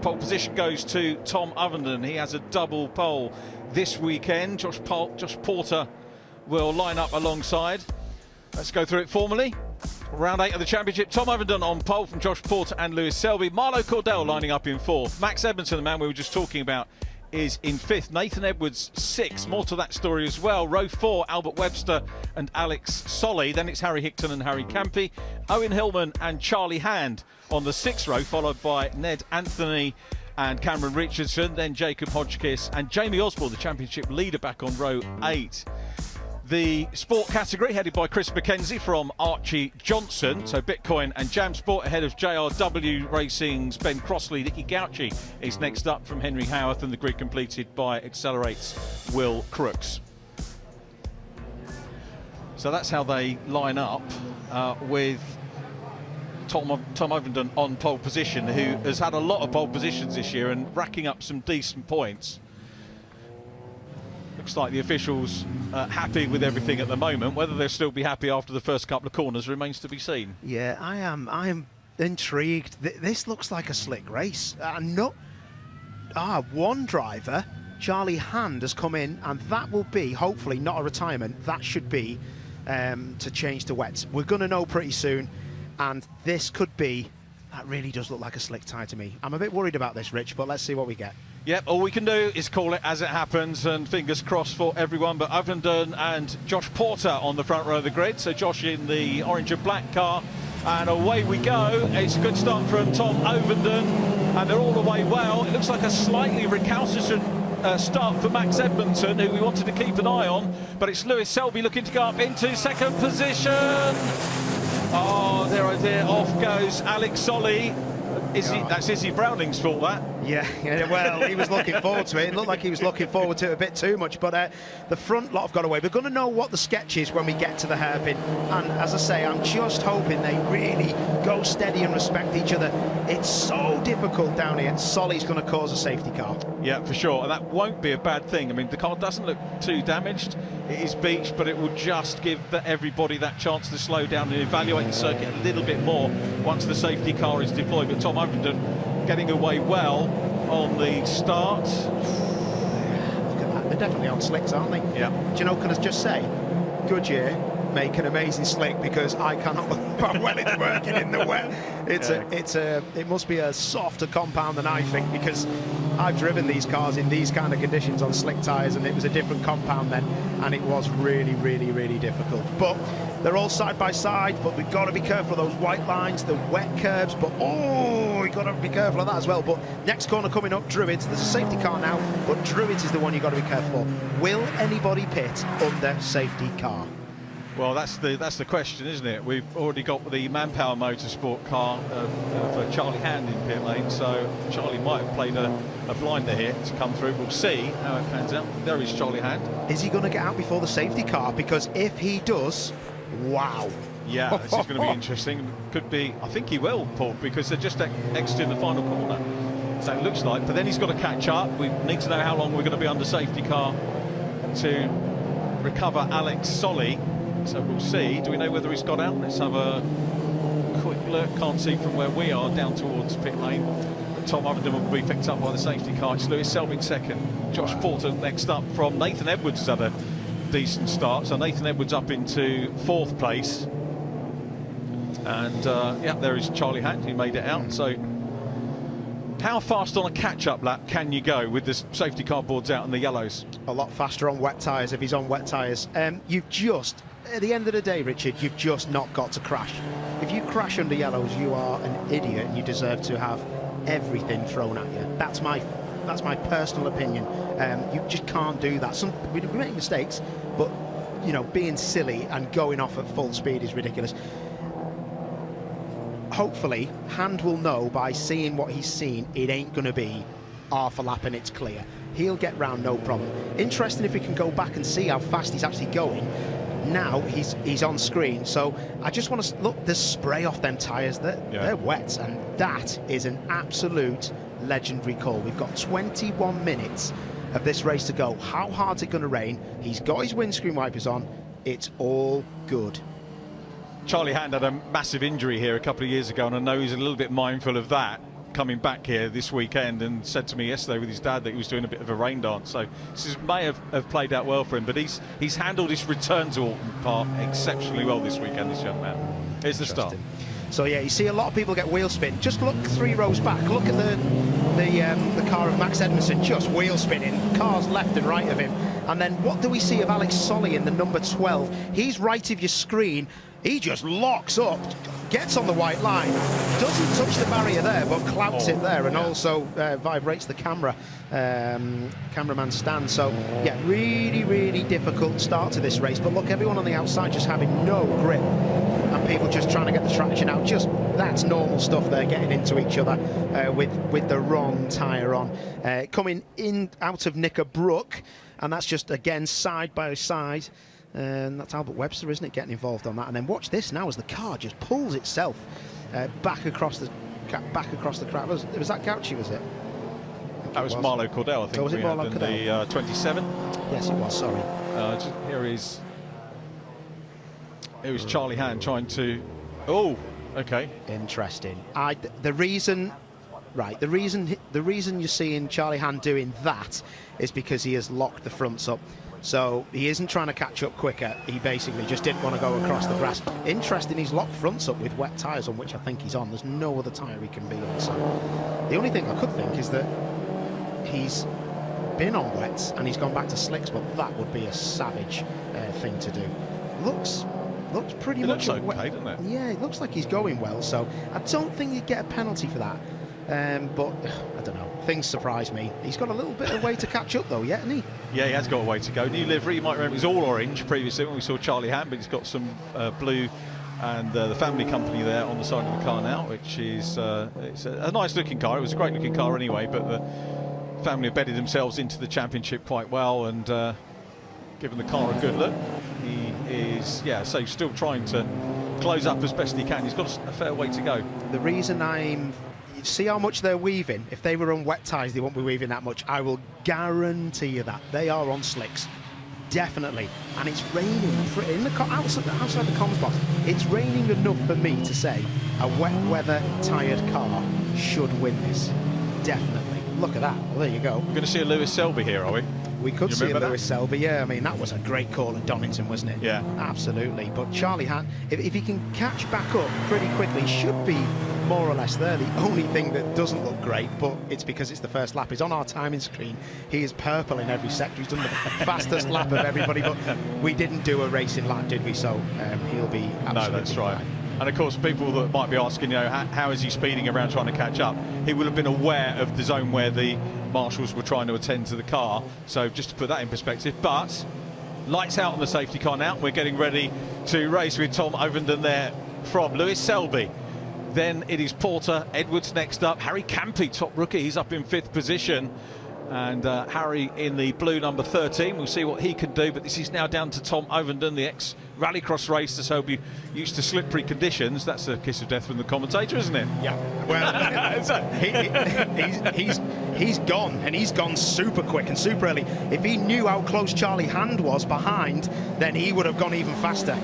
Pole position goes to Tom Ovenden. He has a double pole this weekend. Josh Porter will line up alongside. Let's go through it formally. Round 8 of the championship. Tom Ovenden on pole from Josh Porter and Lewis Selby. Marlo Cordell lining up in 4th. Max Edmondson, the man we were just talking about, is in 5th. Nathan Edwards 6th. More to that story as well. Row 4, Albert Webster and Alex Solly. Then it's Harry Hickton and Harry Campy. Owen Hillman and Charlie Hand on the 6th row, followed by Ned Anthony and Cameron Richardson. Then Jacob Hodgkiss and Jamie Osborne, the championship leader, back on row 8. The sport category headed by Chris McKenzie from Archie Johnson. So Bitcoin and Jam Sport ahead of JRW Racing's Ben Crossley. Nicky Gauci is next up from Henry Howarth, and the grid completed by Accelerate's Will Crooks. So that's how they line up with Tom Ovenden on pole position, who has had a lot of pole positions this year and racking up some decent points. Looks like the officials are happy with everything at the moment. Whether they'll still be happy after the first couple of corners remains to be seen. Yeah, I am intrigued. This looks like a slick race. One driver, Charlie Hand, has come in, and that will be, hopefully, not a retirement. That should be to change to wets. We're going to know pretty soon, and this could be, that really does look like a slick tyre to me. I'm a bit worried about this, Rich, but let's see what we get. Yep, all we can do is call it as it happens, and fingers crossed for everyone. But Ovenden and Josh Porter on the front row of the grid. So Josh in the orange and black car, and away we go. It's a good start from Tom Ovenden, and they're all the way well. It looks like a slightly recalcitrant start for Max Edmondson, who we wanted to keep an eye on. But it's Lewis Selby looking to go up into 2nd position. Oh, there, off goes Alex Solly. That's Izzy Browning's fault, that. Yeah, well, he was looking forward to it. It looked like he was looking forward to it a bit too much, but the front lot have got away. We're going to know what the sketch is when we get to the hairpin, and as I say, I'm just hoping they really go steady and respect each other. It's so difficult down here. Solly's going to cause a safety car. Yeah, for sure, and that won't be a bad thing. I mean, the car doesn't look too damaged. It is beached, but it will just give everybody that chance to slow down and evaluate the circuit a little bit more once the safety car is deployed. But Tom Ovenden getting away well on the start. Look at that, they're definitely on slicks, aren't they? Yeah. Do you know, can I just say, Goodyear make an amazing slick, because I cannot believe how well it's working in the wet. It must be a softer compound than I think, because I've driven these cars in these kind of conditions on slick tyres, and it was a different compound then, and it was really, really, really difficult. But they're all side by side, but we've got to be careful of those white lines, the wet curbs, but we've got to be careful of that as well. But next corner coming up, Druids. There's a safety car now, but Druids is the one you've got to be careful of. Will anybody pit under safety car? Well, that's the question, isn't it? We've already got the Manpower Motorsport car for Charlie Hand in pit lane, so Charlie might have played a blinder here to come through. We'll see how it pans out. There is Charlie Hand. Is he going to get out before the safety car? Because if he does, wow. Yeah, this is going to be interesting. Could be, I think he will, Paul, because they're just exiting the final corner. So it looks like, but then he's got to catch up. We need to know how long we're going to be under safety car to recover Alex Solly. So we'll see. Do we know whether he's got out? Let's have a quick look. Can't see from where we are down towards pit lane. Tom Ovenden will be picked up by the safety car. It's Lewis Selby in 2nd. Josh Porter next up from Nathan Edwards has had a decent start. So Nathan Edwards up into 4th place. And yeah, there is Charlie Hand, who made it out. So how fast on a catch-up lap can you go with the safety car boards out and the yellows? A lot faster on wet tyres if he's on wet tyres. You've just, at the end of the day, Richard, you've just not got to crash. If you crash under yellows, you are an idiot and you deserve to have everything thrown at you. That's my personal opinion. You just can't do that. We make mistakes, but you know, being silly and going off at full speed is ridiculous. Hopefully, Hand will know by seeing what he's seen, it ain't going to be half a lap and it's clear. He'll get round, no problem. Interesting if we can go back and see how fast he's actually going. Now he's on screen, so I just want to look. There's spray off them tyres. They're wet, and that is an absolute legendary call. We've got 21 minutes of this race to go. How hard's it going to rain? He's got his windscreen wipers on. It's all good. Charlie Hand had a massive injury here a couple of years ago, and I know he's a little bit mindful of that. coming back here this weekend, and said to me yesterday with his dad that he was doing a bit of a rain dance. So this may have played out well for him, but he's handled his return to Oulton Park exceptionally well this weekend, this young man. Here's the start. So yeah, you see a lot of people get wheel spin. Just look 3 rows back. Look at the car of Max Edmondson, just wheel spinning. Cars left and right of him. And then what do we see of Alex Solly in the number 12? He's right of your screen. He just locks up, gets on the white line, doesn't touch the barrier there, but clouts it there, and also vibrates the cameraman stand. So yeah, really, really difficult start to this race. But look, everyone on the outside just having no grip, and people just trying to get the traction out. Just that's normal stuff. They're getting into each other with the wrong tyre on. Coming in out of Knickerbrook, and that's just again side by side. And that's Albert Webster, isn't it, getting involved on that? And then watch this now as the car just pulls itself back across the crowd. Was that Gauci, was it? That was Marlo Cordell, I think. Oh, was it Marlo Cordell? The 27. Yes, it was. Sorry. It was Charlie Hand trying to. Oh, okay. Interesting. The reason you're seeing Charlie Hand doing that is because he has locked the fronts up. So he isn't trying to catch up quicker. He basically just didn't want to go across the grass. Interesting, he's locked fronts up with wet tyres on, which I think he's on. There's no other tyre he can be on. So the only thing I could think is that he's been on wets and he's gone back to slicks, but that would be a savage thing to do. Looks pretty much okay, doesn't it? Yeah, it looks like he's going well. So I don't think you'd get a penalty for that. But I don't know. Things surprise me. He's got a little bit of way to catch up, though, hasn't he? Yeah, he has got a way to go. New livery. You might remember it was all orange previously when we saw Charlie Hand, but he's got some blue, and the family company there on the side of the car now, which is it's a nice-looking car. It was a great-looking car anyway, but the family have bedded themselves into the championship quite well and given the car a good look. He is, so still trying to close up as best he can. He's got a fair way to go. The reason see how much they're weaving. If they were on wet tyres, they won't be weaving that much. I will guarantee you that. They are on slicks. Definitely. And it's raining in the outside the comms box. It's raining enough for me to say a wet weather tired car should win this. Definitely. Look at that. Well, there you go. We're going to see a Lewis Selby here, are we? We could see a Lewis Selby, yeah. I mean, that was a great call at Donington, wasn't it? Yeah. Absolutely. But Charlie Hand, if he can catch back up pretty quickly, should be more or less there. The only thing that doesn't look great, but it's because it's the first lap, is on our timing screen. He is purple in every sector. He's done the fastest lap of everybody, but we didn't do a racing lap, did we? So he'll be absolutely No, that's right. fine. And of course, people that might be asking, how is he speeding around trying to catch up? He will have been aware of the zone where the marshals were trying to attend to the car. So just to put that in perspective. But lights out on the safety car now. We're getting ready to race with Tom Ovenden there from Lewis Selby. Then it is Porter, Edwards next up. Harry Campy, top rookie, he's up in 5th position. And Harry in the blue number 13. We'll see what he can do, but this is now down to Tom Ovenden, the ex-rallycross racer, so he'll be used to slippery conditions. That's a kiss of death from the commentator, isn't it? Yeah. Well, he's gone, and he's gone super quick and super early. If he knew how close Charlie Hand was behind, then he would have gone even faster.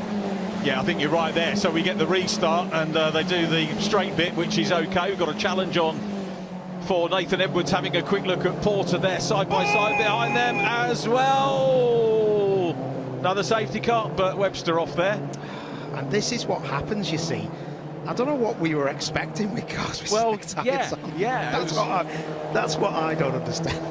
Yeah, I think you're right there. So we get the restart, and they do the straight bit, which is okay. We've got a challenge on for Nathan Edwards, having a quick look at Porter there, side by side behind them as well. Another safety car, but Webster off there. And this is what happens, you see. I don't know what we were expecting with cars with slick tyres on. That's what I don't understand.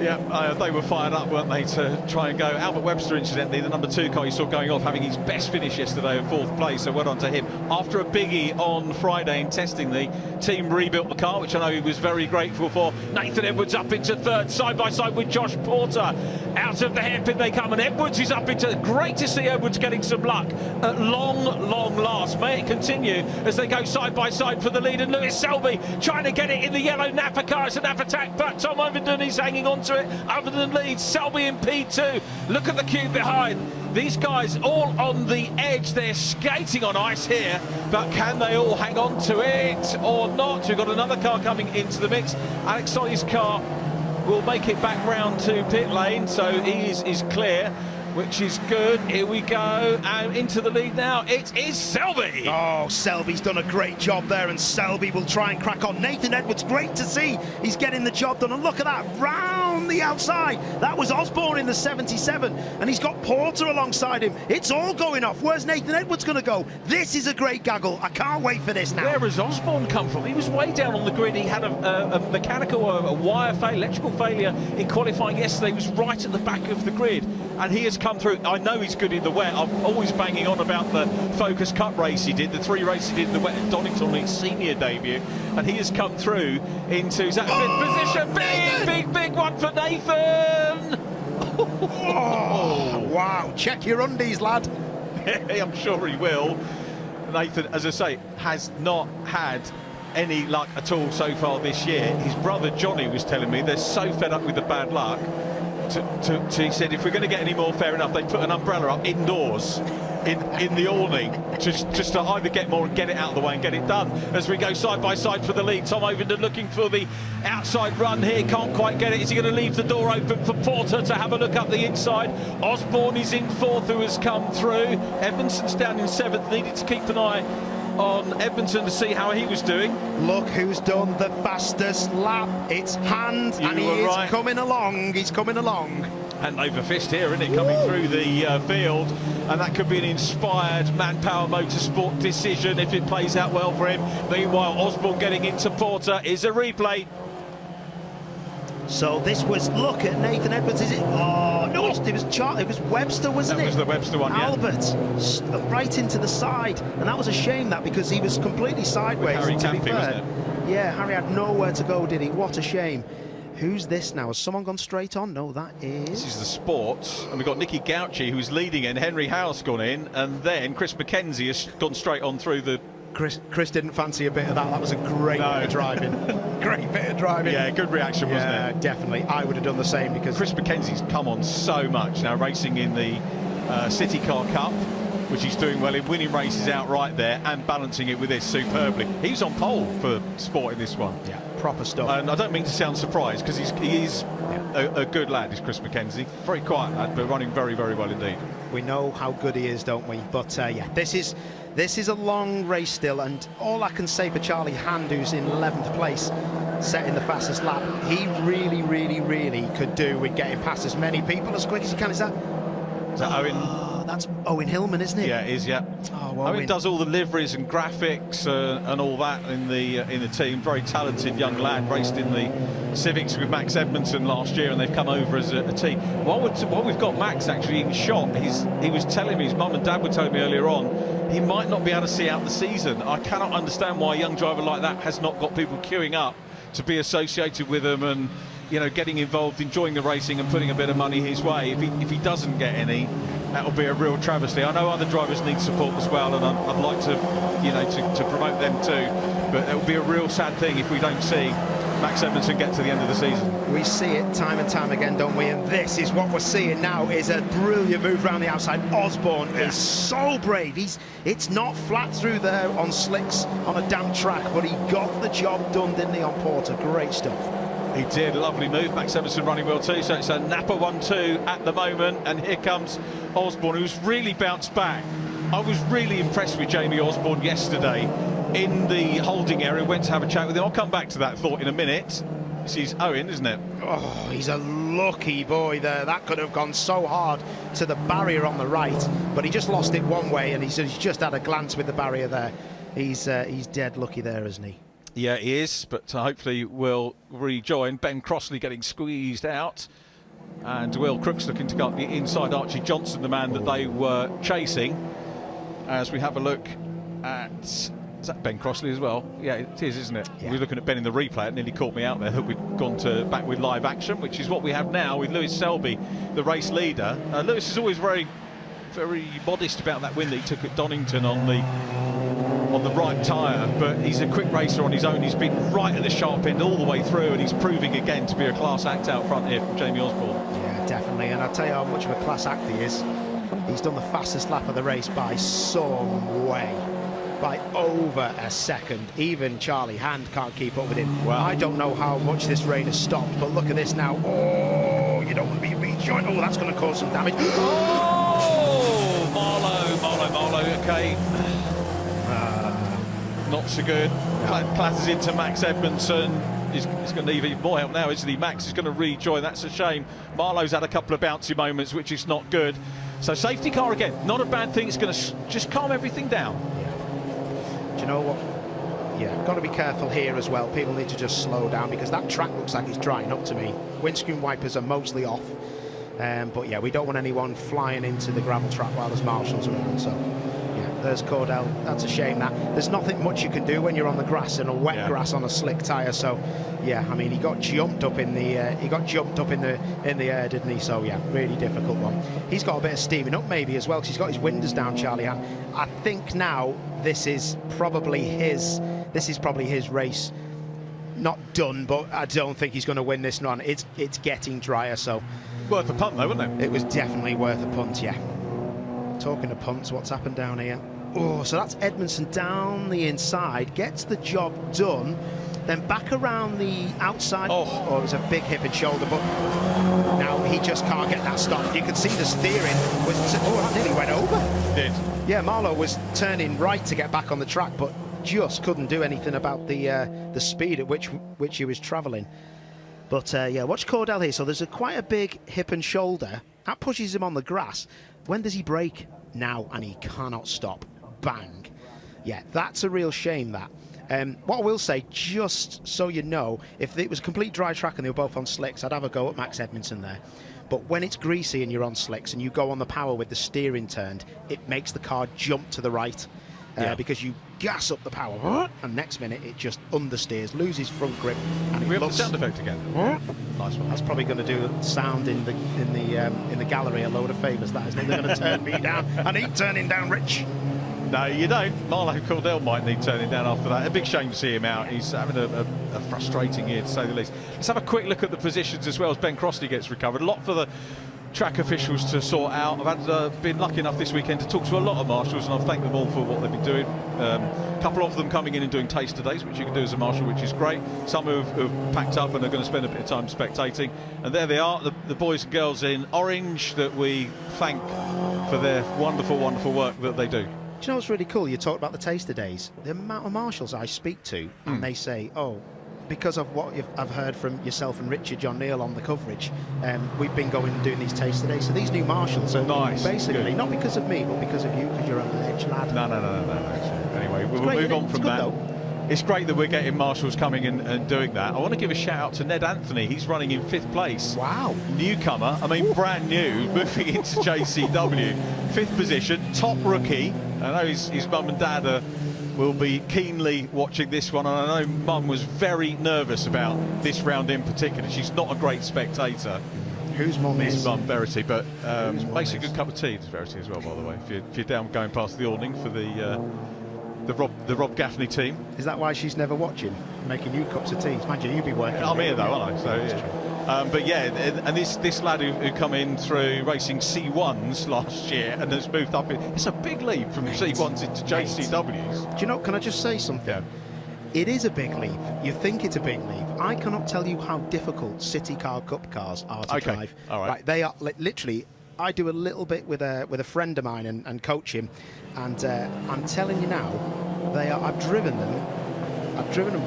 Yeah, they were fired up, weren't they, to try and go. Albert Webster, incidentally, the number 2 car you saw going off, having his best finish yesterday at 4th place, so well done to him. After a biggie on Friday in testing, the team rebuilt the car, which I know he was very grateful for. Nathan Edwards up into 3rd, side by side with Josh Porter. Out of the hairpin they come, and Edwards is up into... Great to see Edwards getting some luck at long last. May it continue as they go side by side for the lead, and Lewis Selby trying to get it in the yellow Napa car. It's a Napa attack, but Tom Ovenden is hanging on to it. Ovenden leads, Selby in P2. Look at the queue behind. These guys all on the edge. They're skating on ice here, but can they all hang on to it or not? We've got another car coming into the mix. Alex Solly's car will make it back round to pit lane, so he is clear. which is good. Here we go, and into the lead now. It is Selby. Oh, Selby's done a great job there, and Selby will try and crack on. Nathan Edwards, great to see. He's getting the job done, and look at that, round the outside. That was Osborne in the 77, and he's got Porter alongside him. It's all going off. Where's Nathan Edwards going to go? This is a great gaggle. I can't wait for this now. Where has Osborne come from? He was way down on the grid. He had a mechanical, a wire failure, electrical failure in qualifying yesterday. He was right at the back of the grid, and he has come through. I know he's good in the wet. I'm always banging on about the Focus Cup race he did, the 3 races he did in the wet at Donington, his senior debut, and he has come through into that fifth position. Big one for Nathan. Oh, wow. Check your undies, lad. I'm sure he will. Nathan, as I say, has not had any luck at all so far this year. His brother Johnny was telling me they're so fed up with the bad luck. He said if we're going to get any more, fair enough, they put an umbrella up indoors in the awning just to either get more and get it out of the way and get it done. As we go side by side for the lead, Tom Ovenden looking for the outside run here, can't quite get it. Is he going to leave the door open for Porter to have a look up the inside? Osborne is in 4th, who has come through. Edmondson's down in 7th, needed to keep an eye on Edmondson to see how he was doing. Look who's done the fastest lap. It's Hand, and he is coming along. He's coming along. And over fist here, isn't it, coming through the field, and that could be an inspired Manpower Motorsport decision if it plays out well for him. Meanwhile, Osborne getting into Porter is a replay. So this was, look at Nathan Edwards, is it? Oh, no, it was Webster, wasn't it? That was the Webster one, yeah. Albert, right into the side, and that was a shame, that, because he was completely sideways. Harry to be Tampy, fair. wasn't it? Yeah, Harry had nowhere to go, did he? What a shame. Who's this now? Has someone gone straight on? No, that is... This is the Sport, and we've got Nicky Gauci, who's leading in. Henry House gone in, and then Chris McKenzie has gone straight on through the... Chris didn't fancy a bit of that. That was a great bit of driving. Great bit of driving. Yeah, good reaction, wasn't it? Yeah, definitely. I would have done the same, because... Chris McKenzie's come on so much now, racing in the City Car Cup, which he's doing well in, winning races outright there and balancing it with this superbly. He's on pole for Sport in this one. Yeah, proper stuff. And I don't mean to sound surprised, because he is a good lad, is Chris McKenzie. Very quiet lad, but running very, very well indeed. We know how good he is, don't we? But yeah, this is a long race still, and all I can say for Charlie Hand, who's in 11th place, setting the fastest lap, he really, really, really could do with getting past as many people as quick as he can. Is that Owen? Oh, that's Owen Hillman, isn't it? Yeah, it is, yeah. Oh, well, Owen does all the liveries and graphics and all that in the team. Very talented young lad, raced in the Civics with Max Edmondson last year, and they've come over as a team. While we've got Max actually in shot, he was telling me, his mum and dad were telling me earlier on, he might not be able to see out the season. I cannot understand why a young driver like that has not got people queuing up to be associated with them and, you know, getting involved, enjoying the racing and putting a bit of money his way. If he doesn't get any, that'll be a real travesty. I know other drivers need support as well, and I'd like to, you know, to promote them too, but it will be a real sad thing if we don't see Max Edmondson get to the end of the season. We see it time and time again, don't we? And this is what we're seeing now, is a brilliant move around the outside. Osborne is so brave. It's not flat through there on slicks on a damp track, but he got the job done, didn't he, on Porter? Great stuff. He did, lovely move. Max Edmondson running well too, so it's a Napa 1-2 at the moment, and here comes Osborne, who's really bounced back. I was really impressed with Jamie Osborne yesterday in the holding area. Went to have a chat with him. I'll come back to that thought in a minute. This is Owen, isn't it? Oh, he's a lucky boy there. That could have gone so hard to the barrier on the right, but he just lost it one way, and he's just had a glance with the barrier there. He's dead lucky there, isn't he? Yeah, he is, but hopefully we'll rejoin. Ben Crossley getting squeezed out, and Will Crooks looking to go up the inside. Archie Johnson, the man that they were chasing. As we have a look at... Is that Ben Crossley as well? Yeah, it is, isn't it? Yeah. We're looking at Ben in the replay. It nearly caught me out there that we'd gone back with live action, which is what we have now with Lewis Selby, the race leader. Lewis is always very, very modest about that win that he took at Donington on the right tyre, but he's a quick racer on his own. He's been right at the sharp end all the way through, and he's proving again to be a class act out front here from Jamie Osborne. Yeah, definitely, and I'll tell you how much of a class act he is. He's done the fastest lap of the race by some way, by over a second. Even Charlie Hand can't keep up with him. Well, I don't know how much this rain has stopped, but look at this now. Oh, you don't want to be joint. Oh, that's going to cause some damage. Oh, Marlow, okay. Not so good. Clatters into Max Edmondson. He's going to need even more help now, isn't he? Max is going to rejoin. That's a shame. Marlowe's had a couple of bouncy moments, which is not good. So safety car again, not a bad thing. It's going to just calm everything down. Yeah. Do you know what? Yeah, got to be careful here as well. People need to just slow down because that track looks like it's drying up to me. Windscreen wipers are mostly off. But yeah, we don't want anyone flying into the gravel track while there's marshals around. So yeah, there's Cordell. That's a shame. That there's nothing much you can do when you're on the grass and a wet grass on a slick tyre. So yeah, I mean, he got jumped up in the air, didn't he? So yeah, really difficult one. He's got a bit of steaming up maybe as well because he's got his windows down, Charlie. I think now this is probably his race. Not done, but I don't think he's going to win this run. It's getting drier, so worth a punt though, wasn't it? It was definitely worth a punt, yeah. Talking of punts, what's happened down here? Oh, so that's Edmondson down the inside, gets the job done, then back around the outside. Oh, it was a big hip and shoulder, but now he just can't get that stopped. You could see the steering was, that nearly went over. It did. Yeah, Marlowe was turning right to get back on the track, but just couldn't do anything about the speed at which he was travelling. But yeah, watch Cordell here. So there's quite a big hip and shoulder. That pushes him on the grass. When does he brake? Now, and he cannot stop. Bang. Yeah, that's a real shame, that. What I will say, just so you know, if it was a complete dry track and they were both on slicks, I'd have a go at Max Edmondson there. But when it's greasy and you're on slicks and you go on the power with the steering turned, it makes the car jump to the right. Because you gas up the power, and next minute it just understeers, loses front grip, and we have the sound effect again. Nice one. That's probably going to do sound in the gallery a load of favours. That isn't it? They're going to turn me down. I need turning down, Rich. No, you don't. Marlowe Cordell might need turning down after that. A big shame to see him out. He's having a frustrating year, to say the least. Let's have a quick look at the positions as well as Ben Crossley gets recovered. A lot for the track officials to sort out. I've been lucky enough this weekend to talk to a lot of marshals, and I've thanked them all for what they've been doing. A couple of them coming in and doing taster days, which you can do as a marshal, which is great. Some who've packed up and are going to spend a bit of time spectating. And there they are, the boys and girls in orange that we thank for their wonderful, wonderful work that they do. Do you know what's really cool? You talked about the taster days. The amount of marshals I speak to, and they say, oh, because of what I've heard from yourself and Richard John Neal on the coverage, we've been going and doing these taster days. So these new marshals are basically, not because of me, but because of you, because you're a ledge lad. No. Anyway, we'll move on from that. Though. It's great that we're getting marshals coming and doing that. I want to give a shout out to Ned Anthony. He's running in 5th place. Wow. Newcomer, I mean brand new, moving into JCW. 5th position, top rookie. I know his mum and dad will be keenly watching this one, and I know Mum was very nervous about this round in particular. She's not a great spectator. Whose mum is? His mum, Verity, but makes a good cup of tea, Verity, as well, by the way. If you're down going past the awning for the Rob Gaffney team. Is that why she's never watching, making you cups of tea? Imagine you'd be working. I'm here though, aren't I? So yeah. But yeah, and this lad who come in through racing C1s last year and has moved up, it's a big leap from C1s into JCWs. Do you know, can I just say something? Yeah. It is a big leap. You think it's a big leap. I cannot tell you how difficult City Car Cup cars are to drive. All right. They are literally. I do a little bit with a friend of mine and coach him, and I'm telling you now, I've driven them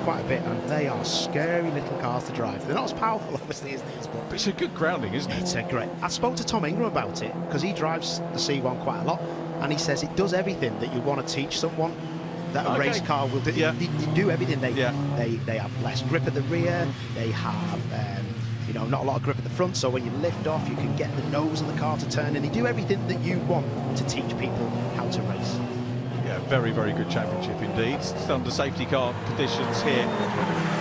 quite a bit, and they are scary little cars to drive. They're not as powerful, obviously, as these, but it's a good grounding, isn't it? It's a great. I spoke to Tom Ingram about it because he drives the C1 quite a lot, and he says it does everything that you want to teach someone that a race car will do. Yeah. They do everything. They have less grip at the rear. They have not a lot of grip at the front, so when you lift off you can get the nose of the car to turn, and they do everything that you want to teach people how to race. Yeah, very, very good championship indeed. It's under safety car conditions here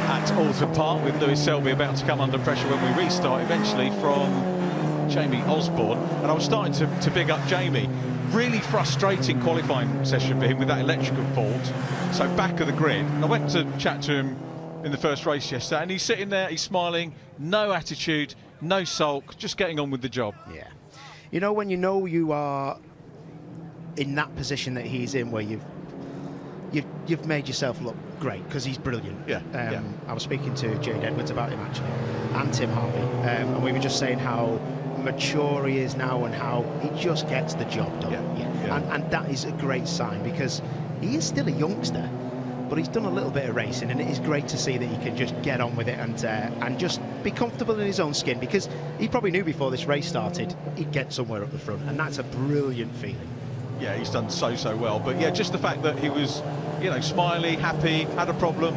at Oulton Park, with Lewis Selby about to come under pressure when we restart eventually from Jamie Osborne. And I was starting to big up Jamie. Really frustrating qualifying session for him with that electrical fault. So back of the grid. And I went to chat to him in the first race yesterday, and he's sitting there, he's smiling, no attitude, no sulk, just getting on with the job. Yeah. You know, when you know you are in that position that he's in, where you've made yourself look great, because he's brilliant. I was speaking to Jade Edwards about him actually, and Tim Harvey, and we were just saying how mature he is now and how he just gets the job done. And that is a great sign, because he is still a youngster, but he's done a little bit of racing, and it is great to see that he can just get on with it and just be comfortable in his own skin, because he probably knew before this race started he'd get somewhere up the front, and that's a brilliant feeling. Yeah, he's done so well. But yeah, just the fact that he was, you know, smiley, happy, had a problem,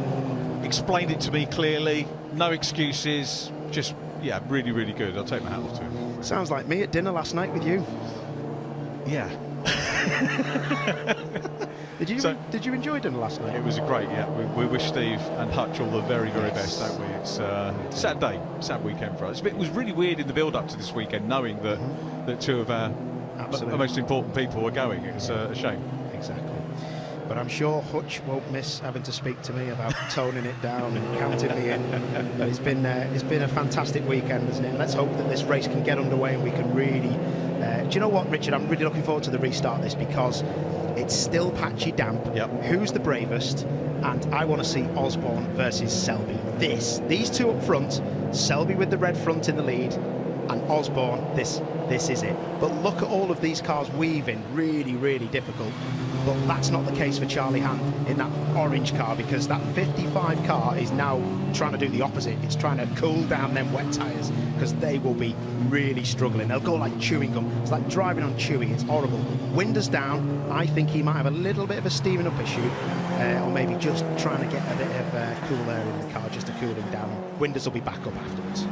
explained it to me clearly, no excuses, just, yeah, really good. I'll take my hat off to him. Sounds like me at dinner last night with you. Yeah. Did you enjoy dinner last night? It was great, yeah. We wish Steve and Hutch all the very best, don't we? It's sad weekend for us. It was really weird in the build-up to this weekend, knowing that two of our most important people were going. It was a shame. Exactly. But I'm sure Hutch won't miss having to speak to me about toning it down and counting me in. But it's been a fantastic weekend, isn't it? Let's hope that this race can get underway and we can really... do you know what, Richard? I'm really looking forward to the restart of this, because it's still patchy damp. Yep. Who's the bravest? And I want to see Osborne versus Selby. These two up front, Selby with the red front in the lead, and Osborne, this is it. But look at all of these cars weaving, really difficult. But that's not the case for Charlie Hand in that orange car, because that 55 car is now trying to do the opposite. It's trying to cool down them wet tyres, because they will be really struggling. They'll go like chewing gum. It's like driving on chewy. It's horrible. Winders down. I think he might have a little bit of a steaming up issue, or maybe just trying to get a bit of cool air in the car just to cool him down. Winders will be back up afterwards.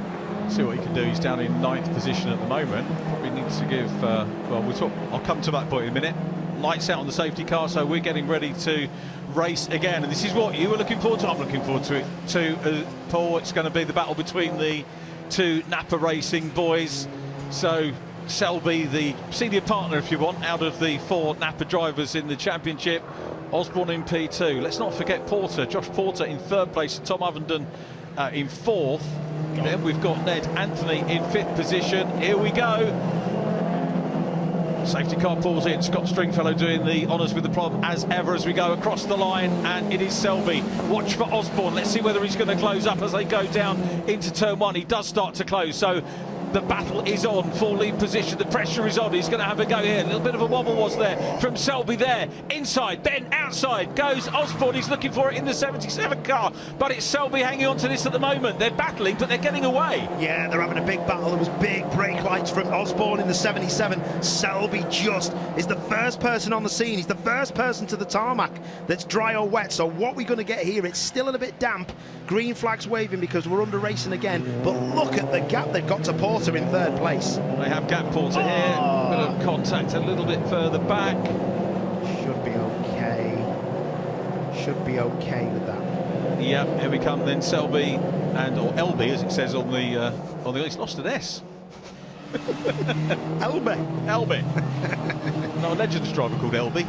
See what he can do. He's down in 9th position at the moment. Probably needs to give... I'll come to that point in a minute. Lights out on the safety car, so we're getting ready to race again. And this is what you were looking forward to. I'm looking forward to it too, Paul. It's going to be the battle between the two Napa Racing boys. So Selby, the senior partner, if you want, out of the 4 Napa drivers in the championship. Osborne in P2. Let's not forget Porter. Josh Porter in 3rd place, and Tom Avenden in 4th. Then we've got Ned Anthony in 5th position. Here we go. Safety car pulls in. Scott Stringfellow doing the honours with the problem as ever as we go across the line, and it is Selby. Watch for Osborne. Let's see whether he's going to close up as they go down into turn 1. He does start to close, so the battle is on for lead position. The pressure is on. He's going to have a go here. A little bit of a wobble was there from Selby there. Inside, then outside goes Osborne. He's looking for it in the 77 car, but it's Selby hanging on to this at the moment. They're battling, but they're getting away. Yeah, they're having a big battle. There was big brake lights from Osborne in the 77. Selby just is the first person on the scene. He's the first person to the tarmac that's dry or wet. So what we're going to get here, it's still a little bit damp. Green flags waving because we're under racing again. But look at the gap they've got to Porter in 3rd place. They have gap Porter here. Bit of contact a little bit further back. Should be okay. Should be okay with that. Yeah, here we come then. Selby or LB as it says on the it's lost an S. LB. No, a Legends driver called LB.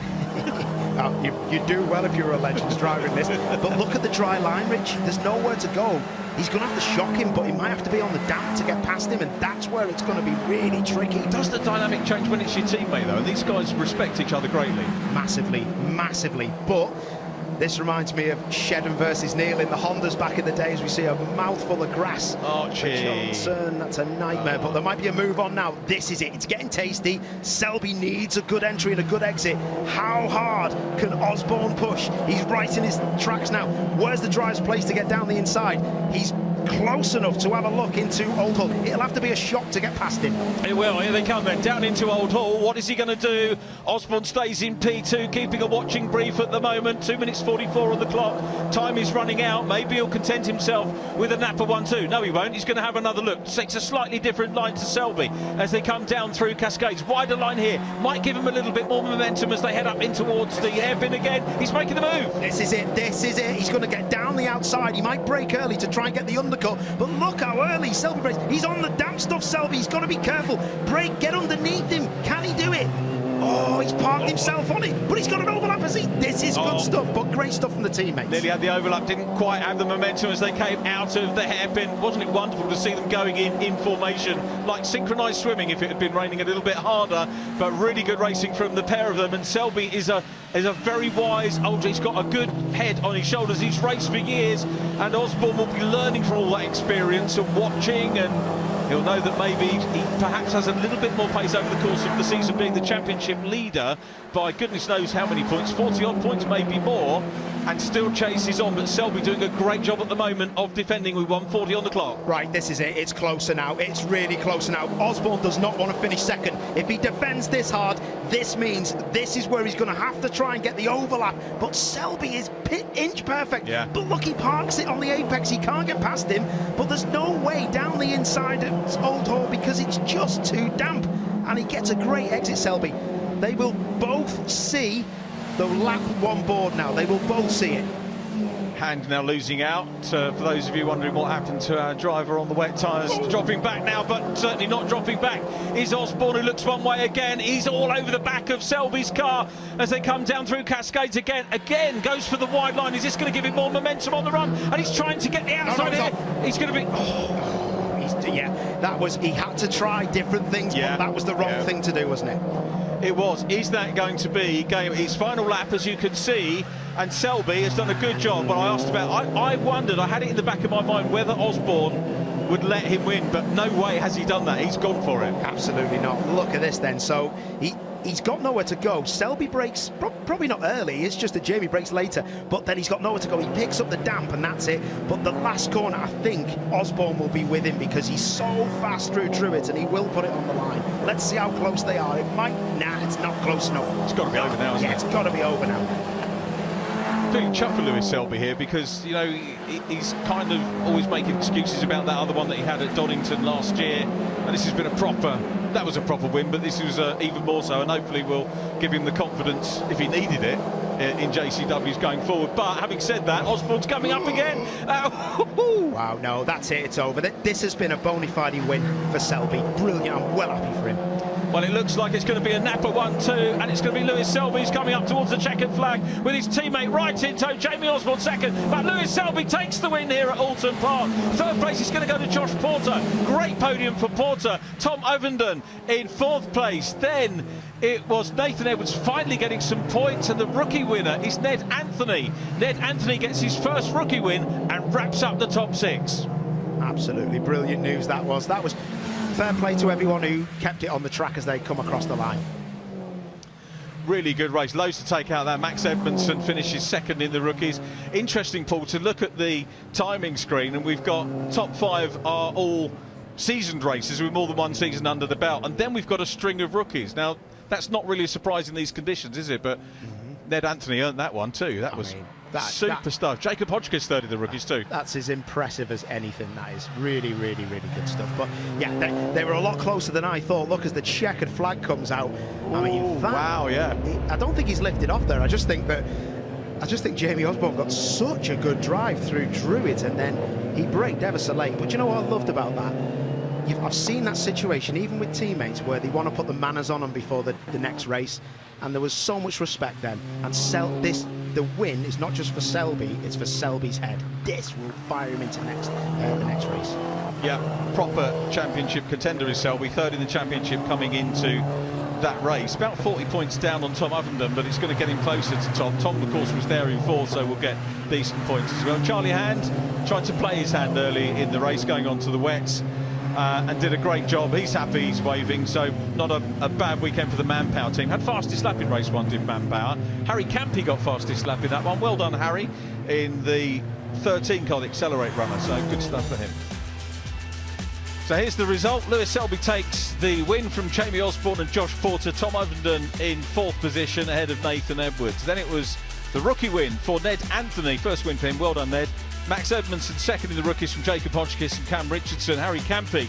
You do well if you're a Legends driver in this. But look at the dry line, Rich. There's nowhere to go. He's going to have to shock him, but he might have to be on the damp to get past him, and that's where it's going to be really tricky. Does the dynamic change when it's your teammate, though? And these guys respect each other greatly. Massively. But this reminds me of Shedden versus Neil in the Hondas back in the days. We see a mouthful of grass. Johnson, that's a nightmare. But there might be a move on now. This is it. It's getting tasty. Selby needs a good entry and a good exit. How hard can Osborne push? He's right in his tracks now. Where's the driver's place to get down the inside? He's close enough to have a look into Old Hull. It'll have to be a shock to get past him. It will. Here they come then, down into Old Hull. What is he going to do? Osborne stays in P2, keeping a watching brief at the moment. 2 minutes 44 on the clock. Time is running out. Maybe he'll content himself with a Napa 1-2. No, he won't. He's going to have another look. Takes a slightly different line to Selby as they come down through Cascades. Wider line here. Might give him a little bit more momentum as they head up in towards the hairpin again. He's making the move. This is it. He's going to get down the outside. He might brake early to try and get the undercut. But look how early Selby brakes. He's on the damp stuff, Selby. He's got to be careful. Brake, get underneath him. Can he do it? Oh, he's parked himself on it, but he's got an overlap, has he? This is good stuff, but great stuff from the teammates. Nearly had the overlap, didn't quite have the momentum as they came out of the hairpin. Wasn't it wonderful to see them going in formation, like synchronised swimming if it had been raining a little bit harder, but really good racing from the pair of them. And Selby is a very wise older. He's got a good head on his shoulders. He's raced for years, and Osborne will be learning from all that experience and watching and He'll know that maybe he perhaps has a little bit more pace over the course of the season, being the championship leader by goodness knows how many points, 40-odd points, maybe more, and still chases on. But Selby doing a great job at the moment of defending with 1:40 on the clock. Right, this is it. It's closer now. It's really closer now. Osborne does not want to finish second. If he defends this hard, this means this is where he's going to have to try and get the overlap. But Selby is inch perfect. Yeah. But look, he parks it on the apex. He can't get past him. But there's no way down the inside at Old Hall because it's just too damp. And he gets a great exit, Selby. They will both see the lap one board now. They will both see it. Hand now losing out. For those of you wondering what happened to our driver on the wet tyres, dropping back now, but certainly not dropping back is Osborne, who looks one way again. He's all over the back of Selby's car as they come down through Cascades again. Again, goes for the wide line. Is this going to give him more momentum on the run? And he's trying to get the outside here. He's going to be... Yeah, that was... He had to try different things, but that was the wrong thing to do, wasn't it? It was. Is that going to be his final lap, as you can see? And Selby has done a good job, but I asked about... I wondered, I had it in the back of my mind, whether Osborne would let him win, but no way has he done that. He's gone for it. Absolutely not. Look at this then. So he's got nowhere to go. Selby breaks, probably not early, it's just that Jamie breaks later, but then he's got nowhere to go. He picks up the damp and that's it. But the last corner, I think Osborne will be with him because he's so fast through Druitt and he will put it on the line. Let's see how close they are. It might... Nah, it's not close enough. It's got to be over now, isn't it? Yeah, it's got to be over now. Feeling chuffed for Lewis Selby here because, you know, he's kind of always making excuses about that other one that he had at Donington last year, and this has been that was a proper win, but this was even more so, and hopefully will give him the confidence, if he needed it, in JCW's going forward. But having said that, Osborne's coming up again. Wow, no, that's it, it's over. This has been a bona fide win for Selby. Brilliant, I'm well happy for him. Well, it looks like it's going to be a Napa 1-2, and it's going to be Lewis Selby who's coming up towards the checkered flag with his teammate right in tow, Jamie Osborne second. But Lewis Selby takes the win here at Oulton Park. Third place is going to go to Josh Porter. Great podium for Porter. Tom Ovenden in fourth place. Then it was Nathan Edwards finally getting some points, and the rookie winner is Ned Anthony. Ned Anthony gets his first rookie win and wraps up the top six. Absolutely brilliant news that was. That was fair play to everyone who kept it on the track as they come across the line. Really good race, loads to take out there. Max Edmondson finishes second in the rookies. Interesting, Paul, to look at the timing screen, and we've got top five are all seasoned races with more than one season under the belt, and then we've got a string of rookies. Now, that's not really a surprise in these conditions, is it? But Ned Anthony earned that one too. That was super stuff. Jacob Hodgkiss third in the rookies too. That's as impressive as anything. That is really, really, really good stuff. But yeah, they were a lot closer than I thought. Look, as the checkered flag comes out. I mean, wow, yeah. I don't think he's lifted off there. I just think Jamie Osborne got such a good drive through Druitt, and then he braked ever so late. But you know what I loved about that? I've seen that situation even with teammates where they want to put the manners on them before the next race, and there was so much respect then. And the win is not just for Selby, it's for Selby's head. This will fire him into the next race. Yeah, proper championship contender is Selby, third in the championship coming into that race. About 40 points down on Tom Ovenden, but it's going to get him closer to Tom. Tom, of course, was there in fourth, so will get decent points as well. Charlie Hand tried to play his hand early in the race, going on to the wets. And did a great job. He's happy, he's waving, so not a bad weekend for the Manpower team. Had fastest lap in race one, did Manpower. Harry Campy got fastest lap in that one. Well done, Harry, in the 13 car, the Accelerate runner, so good stuff for him. So here's the result. Lewis Selby takes the win from Jamie Osborne and Josh Porter. Tom Ovenden in fourth position ahead of Nathan Edwards. Then it was the rookie win for Ned Anthony. First win for him, well done, Ned. Max Edmondson second in the rookies from Jacob Hodgkiss and Cam Richardson. Harry Campy,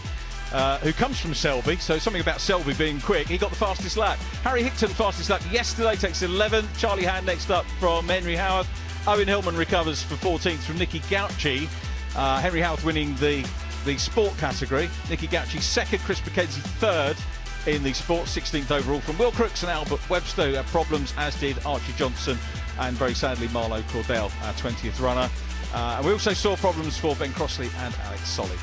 who comes from Selby, so something about Selby being quick, he got the fastest lap. Harry Hickton, fastest lap yesterday, takes 11th. Charlie Hand next up from Henry Howarth. Owen Hillman recovers for 14th from Nicky Gauci. Henry Howarth winning the sport category. Nicky Gauci second, Chris McKenzie third in the sport, 16th overall from Will Crooks and Albert Webster, who had problems, as did Archie Johnson and very sadly Marlowe Cordell, our 20th runner. And we also saw problems for Ben Crossley and Alex Solly.